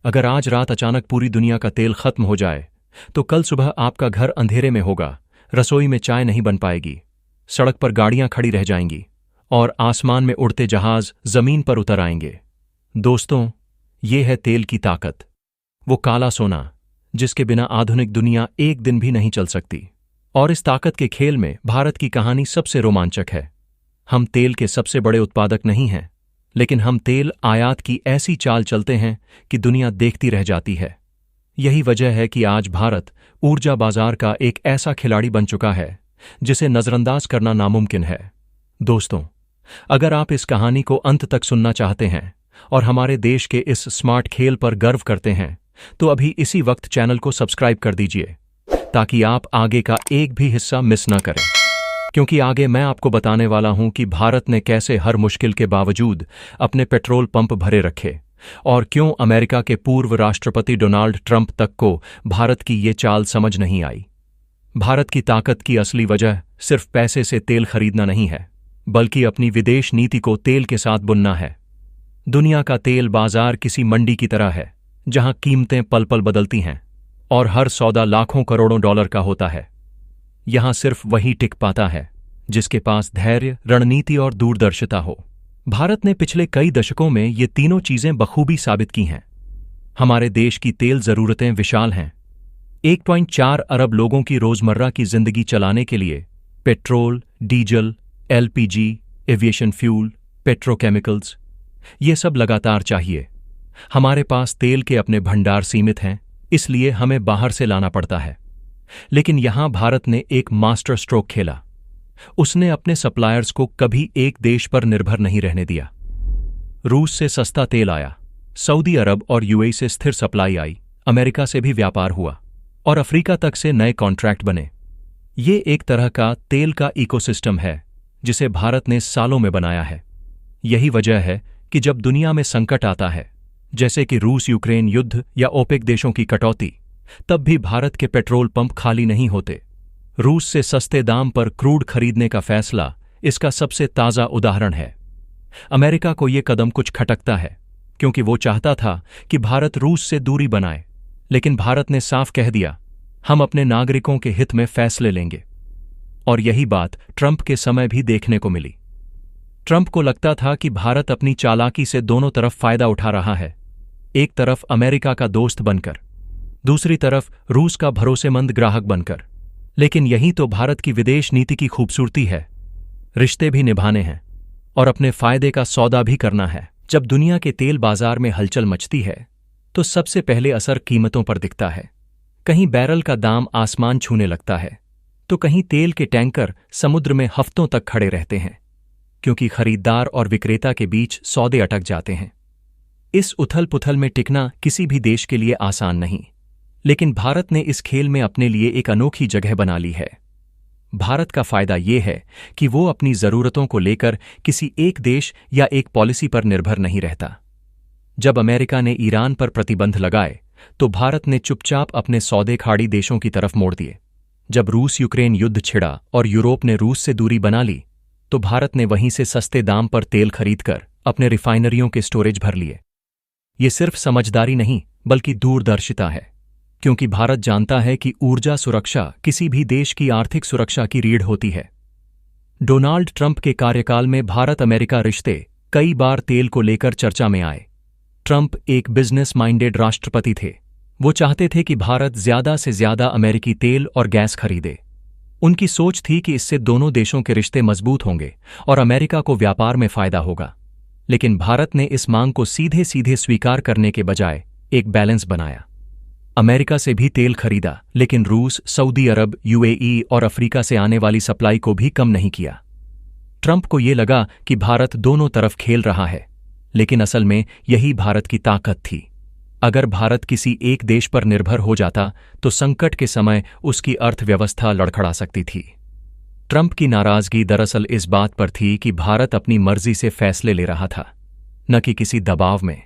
अगर आज रात अचानक पूरी दुनिया का तेल खत्म हो जाए तो कल सुबह आपका घर अंधेरे में होगा, रसोई में चाय नहीं बन पाएगी, सड़क पर गाड़ियां खड़ी रह जाएंगी और आसमान में उड़ते जहाज जमीन पर उतर आएंगे। दोस्तों, ये है तेल की ताकत, वो काला सोना जिसके बिना आधुनिक दुनिया एक दिन भी नहीं चल सकती। और इस ताकत के खेल में भारत की कहानी सबसे रोमांचक है। हम तेल के सबसे बड़े उत्पादक नहीं हैं, लेकिन हम तेल आयात की ऐसी चाल चलते हैं कि दुनिया देखती रह जाती है। यही वजह है कि आज भारत ऊर्जा बाजार का एक ऐसा खिलाड़ी बन चुका है जिसे नजरअंदाज करना नामुमकिन है। दोस्तों, अगर आप इस कहानी को अंत तक सुनना चाहते हैं और हमारे देश के इस स्मार्ट खेल पर गर्व करते हैं, तो अभी इसी वक्त चैनल को सब्सक्राइब कर दीजिए ताकि आप आगे का एक भी हिस्सा मिस न करें। क्योंकि आगे मैं आपको बताने वाला हूं कि भारत ने कैसे हर मुश्किल के बावजूद अपने पेट्रोल पंप भरे रखे और क्यों अमेरिका के पूर्व राष्ट्रपति डोनाल्ड ट्रंप तक को भारत की ये चाल समझ नहीं आई। भारत की ताकत की असली वजह सिर्फ पैसे से तेल खरीदना नहीं है, बल्कि अपनी विदेश नीति को तेल के साथ बुनना है। दुनिया का तेल बाजार किसी मंडी की तरह है जहां कीमतें पल पल बदलती हैं और हर सौदा लाखों करोड़ों डॉलर का होता है। यहां सिर्फ वही टिक पाता है जिसके पास धैर्य, रणनीति और दूरदर्शिता हो। भारत ने पिछले कई दशकों में ये तीनों चीजें बखूबी साबित की हैं। हमारे देश की तेल जरूरतें विशाल हैं। 1.4 अरब लोगों की रोजमर्रा की जिंदगी चलाने के लिए petrol, diesel, LPG, aviation fuel, petrochemicals, ये सब लगातार चाहिए। हमारे पास तेल के अपने भंडार सीमित हैं, इसलिए हमें बाहर से लाना पड़ता है। लेकिन यहां भारत ने एक मास्टर स्ट्रोक खेला। उसने अपने सप्लायर्स को कभी एक देश पर निर्भर नहीं रहने दिया। रूस से सस्ता तेल आया, सऊदी अरब और यूएई से स्थिर सप्लाई आई, अमेरिका से भी व्यापार हुआ और अफ्रीका तक से नए कॉन्ट्रैक्ट बने। ये एक तरह का तेल का इकोसिस्टम है जिसे भारत ने सालों में बनाया है। यही वजह है कि जब दुनिया में संकट आता है, जैसे कि रूस यूक्रेन युद्ध या ओपेक देशों की कटौती, तब भी भारत के पेट्रोल पंप खाली नहीं होते। रूस से सस्ते दाम पर क्रूड खरीदने का फैसला इसका सबसे ताज़ा उदाहरण है। अमेरिका को यह कदम कुछ खटकता है क्योंकि वो चाहता था कि भारत रूस से दूरी बनाए, लेकिन भारत ने साफ कह दिया, हम अपने नागरिकों के हित में फैसले लेंगे। और यही बात ट्रंप के समय भी देखने को मिली। ट्रंप को लगता था कि भारत अपनी चालाकी से दोनों तरफ फायदा उठा रहा है, एक तरफ अमेरिका का दोस्त बनकर, दूसरी तरफ रूस का भरोसेमंद ग्राहक बनकर। लेकिन यही तो भारत की विदेश नीति की खूबसूरती है। रिश्ते भी निभाने हैं और अपने फायदे का सौदा भी करना है। जब दुनिया के तेल बाजार में हलचल मचती है तो सबसे पहले असर कीमतों पर दिखता है। कहीं बैरल का दाम आसमान छूने लगता है तो कहीं तेल के टैंकर समुद्र में हफ्तों तक खड़े रहते हैं, क्योंकि खरीदार और विक्रेता के बीच सौदे अटक जाते हैं। इस उथल पुथल में टिकना किसी भी देश के लिए आसान नहीं, लेकिन भारत ने इस खेल में अपने लिए एक अनोखी जगह बना ली है। भारत का फायदा ये है कि वो अपनी जरूरतों को लेकर किसी एक देश या एक पॉलिसी पर निर्भर नहीं रहता। जब अमेरिका ने ईरान पर प्रतिबंध लगाए तो भारत ने चुपचाप अपने सौदे खाड़ी देशों की तरफ मोड़ दिए। जब रूस यूक्रेन युद्ध छिड़ा और यूरोप ने रूस से दूरी बना ली तो भारत ने वहीं से सस्ते दाम पर तेल खरीदकर अपने रिफाइनरियों के स्टोरेज भर लिए। ये सिर्फ समझदारी नहीं बल्कि दूरदर्शिता है, क्योंकि भारत जानता है कि ऊर्जा सुरक्षा किसी भी देश की आर्थिक सुरक्षा की रीढ़ होती है। डोनाल्ड ट्रंप के कार्यकाल में भारत अमेरिका रिश्ते कई बार तेल को लेकर चर्चा में आए। ट्रंप एक बिजनेस माइंडेड राष्ट्रपति थे। वो चाहते थे कि भारत ज्यादा से ज्यादा अमेरिकी तेल और गैस खरीदे। उनकी सोच थी कि इससे दोनों देशों के रिश्ते मजबूत होंगे और अमेरिका को व्यापार में फायदा होगा। लेकिन भारत ने इस मांग को सीधे सीधे स्वीकार करने के बजाय एक बैलेंस बनाया। अमेरिका से भी तेल खरीदा, लेकिन रूस, सऊदी अरब, यूएई और अफ्रीका से आने वाली सप्लाई को भी कम नहीं किया। ट्रंप को ये लगा कि भारत दोनों तरफ खेल रहा है, लेकिन असल में यही भारत की ताकत थी। अगर भारत किसी एक देश पर निर्भर हो जाता तो संकट के समय उसकी अर्थव्यवस्था लड़खड़ा सकती थी। ट्रंप की नाराजगी दरअसल इस बात पर थी कि भारत अपनी मर्जी से फैसले ले रहा था, न कि किसी दबाव में।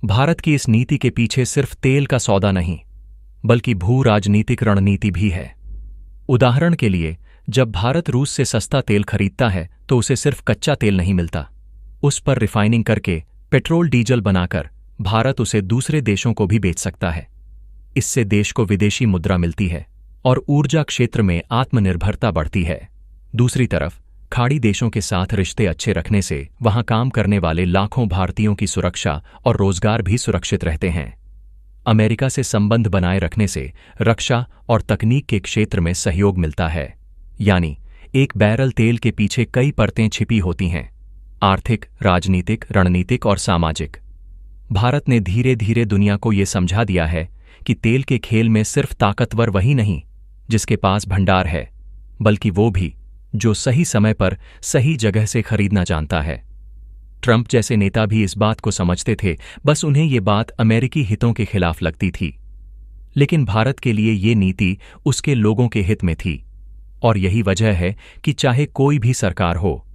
भारत की इस नीति के पीछे सिर्फ तेल का सौदा नहीं, बल्कि भू राजनीतिक रणनीति भी है। उदाहरण के लिए, जब भारत रूस से सस्ता तेल खरीदता है तो उसे सिर्फ कच्चा तेल नहीं मिलता, उस पर रिफाइनिंग करके पेट्रोल डीजल बनाकर भारत उसे दूसरे देशों को भी बेच सकता है। इससे देश को विदेशी मुद्रा मिलती है और ऊर्जा क्षेत्र में आत्मनिर्भरता बढ़ती है। दूसरी तरफ खाड़ी देशों के साथ रिश्ते अच्छे रखने से वहां काम करने वाले लाखों भारतीयों की सुरक्षा और रोजगार भी सुरक्षित रहते हैं। अमेरिका से संबंध बनाए रखने से रक्षा और तकनीक के क्षेत्र में सहयोग मिलता है। यानी एक बैरल तेल के पीछे कई परतें छिपी होती हैं, आर्थिक, राजनीतिक, रणनीतिक और सामाजिक। भारत ने धीरे धीरे दुनिया को ये समझा दिया है कि तेल के खेल में सिर्फ ताकतवर वही नहीं जिसके पास भंडार है, बल्कि वो भी जो सही समय पर सही जगह से खरीदना जानता है। ट्रंप जैसे नेता भी इस बात को समझते थे, बस उन्हें ये बात अमेरिकी हितों के खिलाफ लगती थी। लेकिन भारत के लिए ये नीति उसके लोगों के हित में थी, और यही वजह है कि चाहे कोई भी सरकार हो,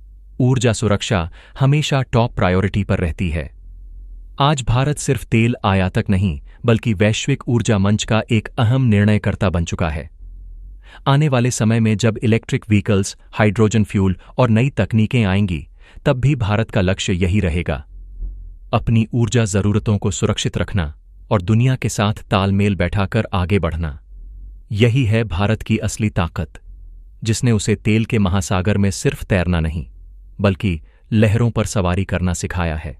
ऊर्जा सुरक्षा हमेशा टॉप प्रायोरिटी पर रहती है। आज भारत सिर्फ तेल आयातक नहीं, बल्कि वैश्विक ऊर्जा मंच का एक अहम निर्णयकर्ता बन चुका है। आने वाले समय में जब इलेक्ट्रिक व्हीकल्स, हाइड्रोजन फ्यूल और नई तकनीकें आएंगी, तब भी भारत का लक्ष्य यही रहेगा, अपनी ऊर्जा जरूरतों को सुरक्षित रखना और दुनिया के साथ तालमेल बैठाकर आगे बढ़ना। यही है भारत की असली ताकत, जिसने उसे तेल के महासागर में सिर्फ तैरना नहीं, बल्कि लहरों पर सवारी करना सिखाया है।